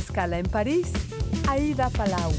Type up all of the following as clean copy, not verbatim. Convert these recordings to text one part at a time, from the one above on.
Escala en París, Aida Palau.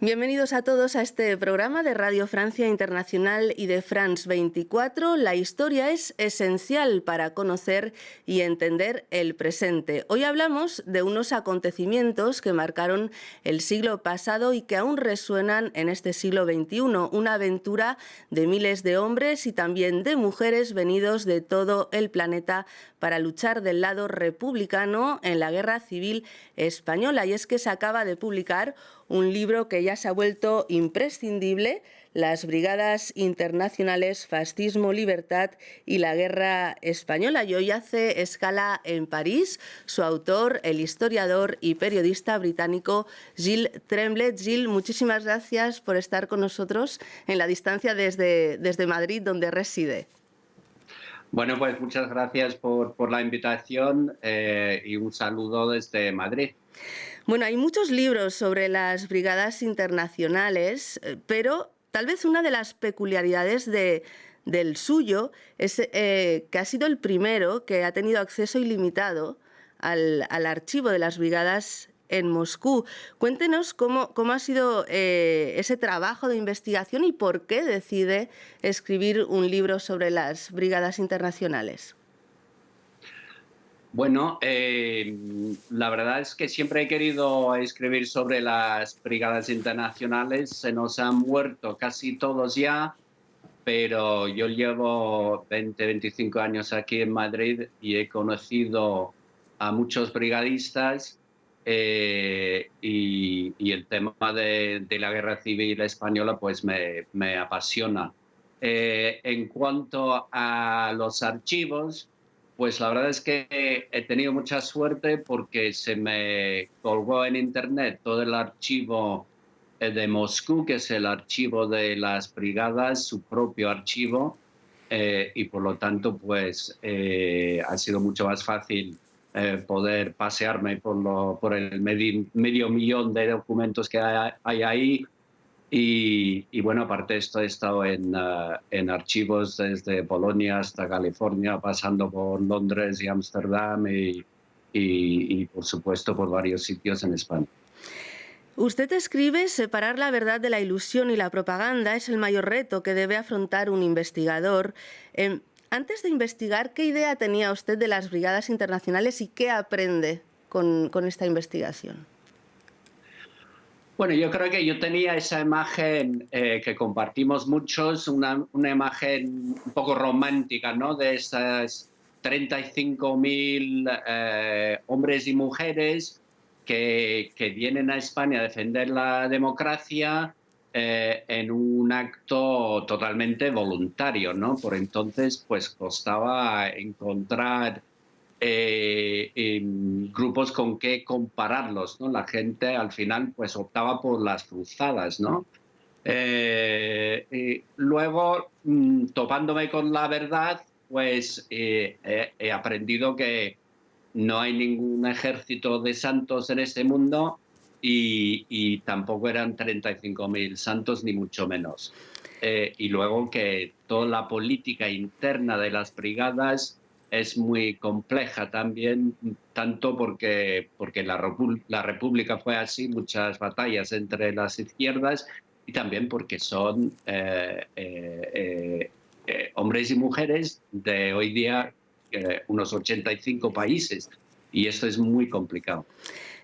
Bienvenidos a todos a este programa de Radio Francia Internacional y de France 24. La historia es esencial para conocer y entender el presente. Hoy hablamos de unos acontecimientos que marcaron el siglo pasado y que aún resuenan en este siglo XXI. Una aventura de miles de hombres y también de mujeres venidos de todo el planeta para luchar del lado republicano en la Guerra Civil Española. Y es que se acaba de publicar un libro que ya se ha vuelto imprescindible, Las Brigadas Internacionales, Fascismo, Libertad y la Guerra Española. Y hoy hace escala en París su autor, el historiador y periodista británico Gilles Tremblay. Gilles, muchísimas gracias por estar con nosotros en la distancia desde Madrid, donde reside. Bueno, pues muchas gracias por la invitación y un saludo desde Madrid. Bueno, hay muchos libros sobre las brigadas internacionales, pero tal vez una de las peculiaridades del suyo es que ha sido el primero que ha tenido acceso ilimitado al archivo de las brigadas en Moscú. Cuéntenos cómo ha sido ese trabajo de investigación y por qué decide escribir un libro sobre las brigadas internacionales. Bueno, la verdad es que siempre he querido escribir sobre las brigadas internacionales. Se nos han muerto casi todos ya, pero yo llevo 25 años aquí en Madrid y he conocido a muchos brigadistas y el tema de la Guerra Civil Española pues me apasiona. En cuanto a los archivos, pues la verdad es que he tenido mucha suerte porque se me colgó en internet todo el archivo de Moscú, que es el archivo de las brigadas, su propio archivo, y por lo tanto pues ha sido mucho más fácil poder pasearme por el medio millón de documentos que hay ahí. Y bueno, aparte de esto he estado en archivos desde Polonia hasta California, pasando por Londres y Ámsterdam y por supuesto por varios sitios en España. Usted escribe: separar la verdad de la ilusión y la propaganda es el mayor reto que debe afrontar un investigador. Antes de investigar, ¿qué idea tenía usted de las brigadas internacionales y qué aprende con esta investigación? Bueno, yo creo que yo tenía esa imagen que compartimos muchos, una imagen un poco romántica, ¿no? De esas 35.000 hombres y mujeres que vienen a España a defender la democracia en un acto totalmente voluntario, ¿no? Por entonces, pues costaba encontrar grupos con qué compararlos, ¿no? La gente al final pues optaba por las cruzadas, ¿no? Luego, topándome con la verdad, pues he aprendido que no hay ningún ejército de santos en este mundo y tampoco eran 35.000 santos, ni mucho menos. Y luego que toda la política interna de las brigadas es muy compleja también, tanto porque la República fue así, muchas batallas entre las izquierdas, y también porque son hombres y mujeres de hoy día unos 85 países, y esto es muy complicado.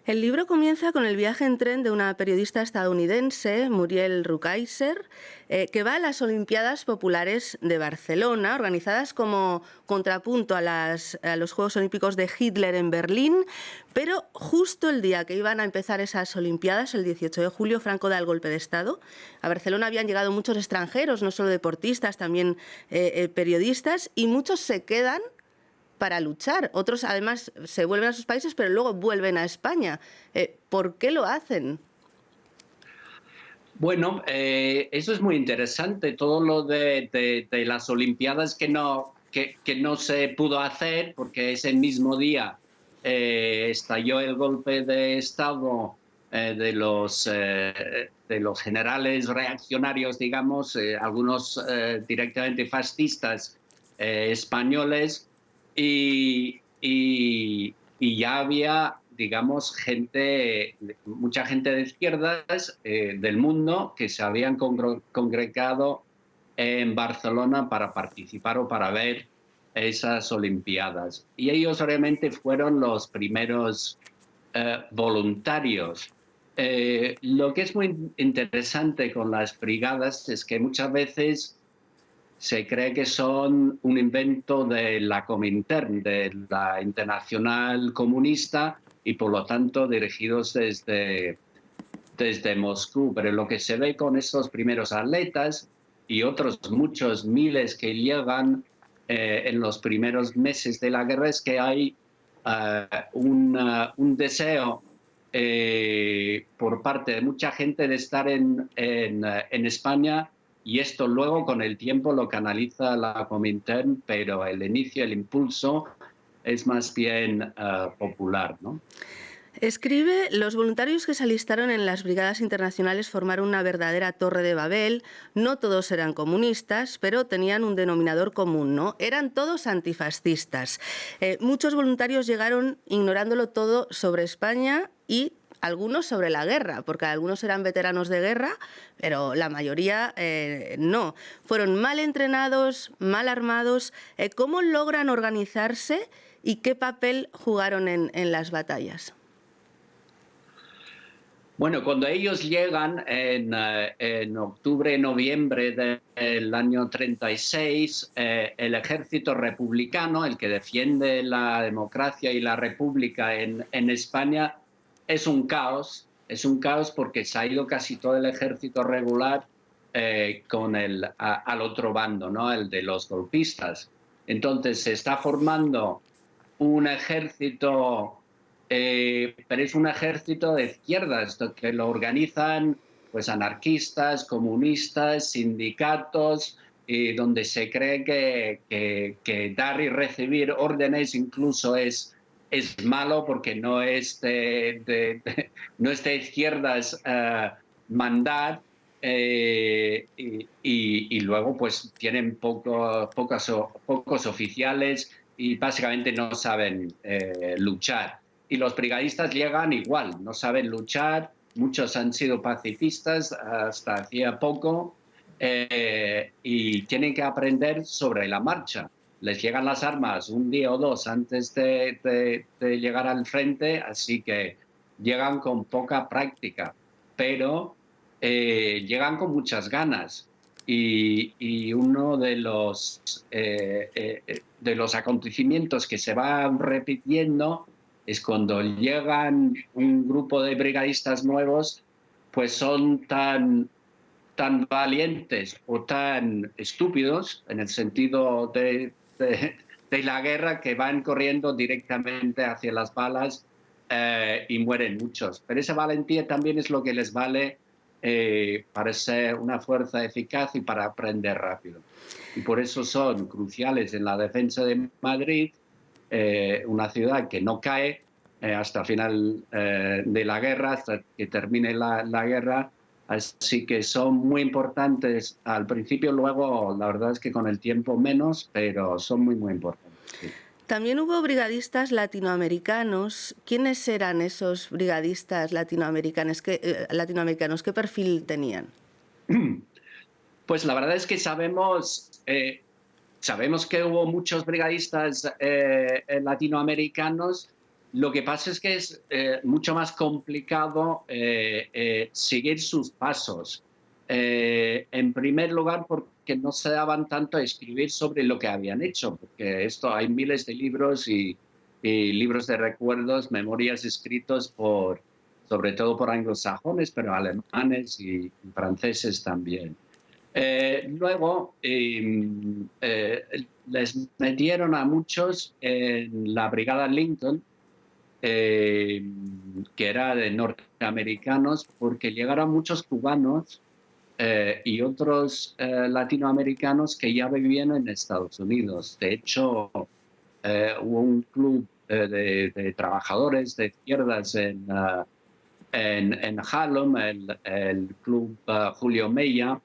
El libro comienza con el viaje en tren de una periodista estadounidense, Muriel Rukeyser, que va a las Olimpiadas Populares de Barcelona, organizadas como contrapunto a los Juegos Olímpicos de Hitler en Berlín, pero justo el día que iban a empezar esas Olimpiadas, el 18 de julio, Franco da el golpe de Estado. A Barcelona habían llegado muchos extranjeros, no solo deportistas, también periodistas, y muchos se quedan para luchar. Otros, además, se vuelven a sus países, pero luego vuelven a España. ¿Por qué lo hacen? Bueno, eso es muy interesante. Todo lo de las Olimpiadas que no se pudo hacer, porque ese mismo día estalló el golpe de Estado de los generales reaccionarios, digamos, algunos directamente fascistas españoles, y ya había digamos, mucha gente de izquierdas del mundo que se habían congregado en Barcelona para participar o para ver esas Olimpiadas. Y ellos realmente fueron los primeros voluntarios. Lo que es muy interesante con las brigadas es que muchas veces se cree que son un invento de la Comintern, de la Internacional Comunista, y por lo tanto dirigidos desde Moscú. Pero lo que se ve con estos primeros atletas y otros muchos miles que llegan en los primeros meses de la guerra es que hay un deseo por parte de mucha gente de estar en España, y esto luego con el tiempo lo canaliza la Comintern, pero el inicio, el impulso es más bien popular, ¿no? Escribe, los voluntarios que se alistaron en las brigadas internacionales formaron una verdadera torre de Babel. No todos eran comunistas, pero tenían un denominador común, ¿no? Eran todos antifascistas. Muchos voluntarios llegaron ignorándolo todo sobre España y algunos sobre la guerra, porque algunos eran veteranos de guerra, pero la mayoría no. Fueron mal entrenados, mal armados. ¿Cómo logran organizarse y qué papel jugaron en las batallas? Bueno, cuando ellos llegan en octubre, noviembre del año 36, el ejército republicano, el que defiende la democracia y la república en España, es un caos porque se ha ido casi todo el ejército regular al otro bando, ¿no? El de los golpistas. Entonces se está formando un ejército, pero es un ejército de izquierdas que lo organizan pues anarquistas, comunistas, sindicatos, donde se cree que dar y recibir órdenes incluso es malo, porque no es no es de izquierdas mandar, y luego pues tienen pocos oficiales y básicamente no saben luchar. Y los brigadistas llegan igual, no saben luchar, muchos han sido pacifistas hasta hacía poco, y tienen que aprender sobre la marcha. Les llegan las armas un día o dos antes de llegar al frente, así que llegan con poca práctica, pero llegan con muchas ganas. Y uno de los acontecimientos que se van repitiendo es cuando llegan un grupo de brigadistas nuevos, pues son tan valientes o tan estúpidos en el sentido de la guerra, que van corriendo directamente hacia las balas y mueren muchos. Pero esa valentía también es lo que les vale para ser una fuerza eficaz y para aprender rápido. Y por eso son cruciales en la defensa de Madrid, una ciudad que no cae hasta el final de la guerra, hasta que termine la guerra. Así que son muy importantes al principio, luego la verdad es que con el tiempo menos, pero son muy, muy importantes. Sí. También hubo brigadistas latinoamericanos. ¿Quiénes eran esos brigadistas latinoamericanos? ¿Qué perfil tenían? Pues la verdad es que sabemos que hubo muchos brigadistas latinoamericanos. Lo que pasa es que es mucho más complicado seguir sus pasos. En primer lugar, porque no se daban tanto a escribir sobre lo que habían hecho, porque hay miles de libros y libros de recuerdos, memorias escritos sobre todo por anglosajones, pero alemanes y franceses también. Luego les metieron a muchos en la Brigada Lincoln, que era de norteamericanos, porque llegaron muchos cubanos y otros latinoamericanos que ya vivían en Estados Unidos. De hecho, hubo un club de trabajadores de izquierdas en Harlem, el club Julio Mella,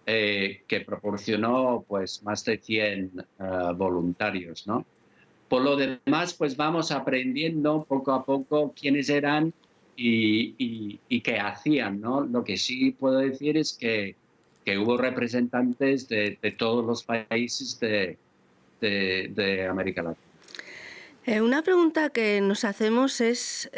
que proporcionó pues más de 100 voluntarios, ¿no? Por lo demás, pues vamos aprendiendo poco a poco quiénes eran y qué hacían, ¿no? Lo que sí puedo decir es que hubo representantes de todos los países de América Latina. Una pregunta que nos hacemos es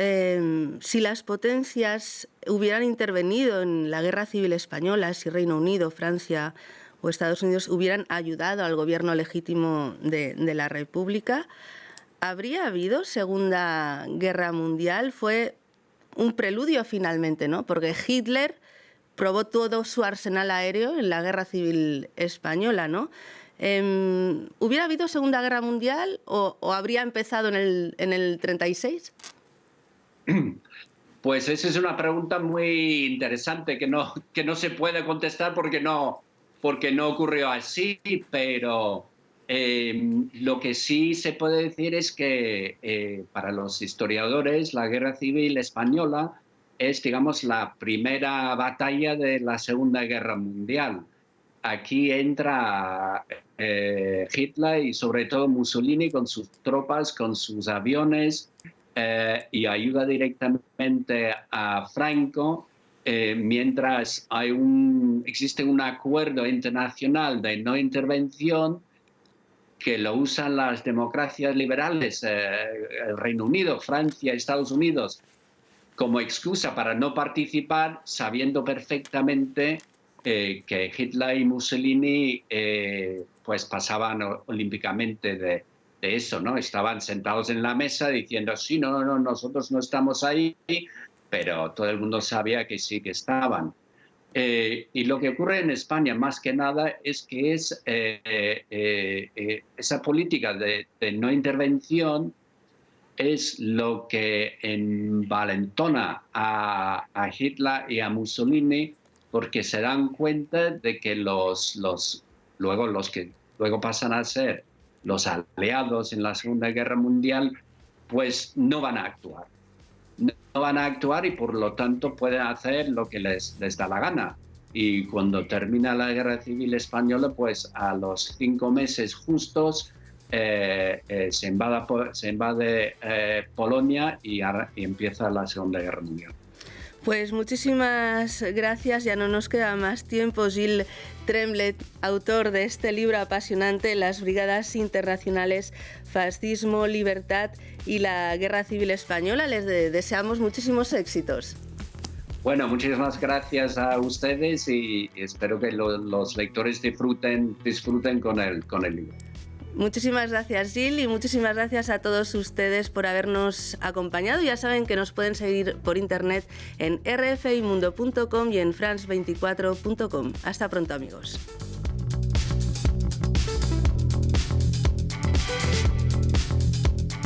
si las potencias hubieran intervenido en la Guerra Civil Española, si Reino Unido, Francia o Estados Unidos hubieran ayudado al gobierno legítimo de la República, ¿habría habido Segunda Guerra Mundial? Fue un preludio finalmente, ¿no? Porque Hitler probó todo su arsenal aéreo en la Guerra Civil Española, ¿no? ¿Hubiera habido Segunda Guerra Mundial o habría empezado en el 36? Pues esa es una pregunta muy interesante que no se puede contestar porque no ocurrió así, pero lo que sí se puede decir es que para los historiadores la Guerra Civil Española es, digamos, la primera batalla de la Segunda Guerra Mundial. Aquí entra Hitler y sobre todo Mussolini con sus tropas, con sus aviones y ayuda directamente a Franco mientras existe un acuerdo internacional de no intervención que lo usan las democracias liberales, el Reino Unido, Francia, Estados Unidos, como excusa para no participar, sabiendo perfectamente que Hitler y Mussolini pues pasaban olímpicamente de eso, ¿no? Estaban sentados en la mesa diciendo, sí, no, nosotros no estamos ahí, pero todo el mundo sabía que sí que estaban. Y lo que ocurre en España, más que nada, es que esa política de no intervención es lo que envalentona a Hitler y a Mussolini, porque se dan cuenta de que los que luego pasan a ser los aliados en la Segunda Guerra Mundial, pues no van a actuar. No van a actuar y por lo tanto pueden hacer lo que les da la gana. Y cuando termina la Guerra Civil Española, pues a los 5 meses justos se invade Polonia y empieza la Segunda Guerra Mundial. Pues muchísimas gracias, ya no nos queda más tiempo. Gilles Tremblay, autor de este libro apasionante, Las Brigadas Internacionales, Fascismo, Libertad y la Guerra Civil Española. Les deseamos muchísimos éxitos. Bueno, muchísimas gracias a ustedes y espero que los lectores disfruten con el libro. Muchísimas gracias, Gilles, y muchísimas gracias a todos ustedes por habernos acompañado. Ya saben que nos pueden seguir por internet en rfimundo.com y en france24.com. Hasta pronto, amigos.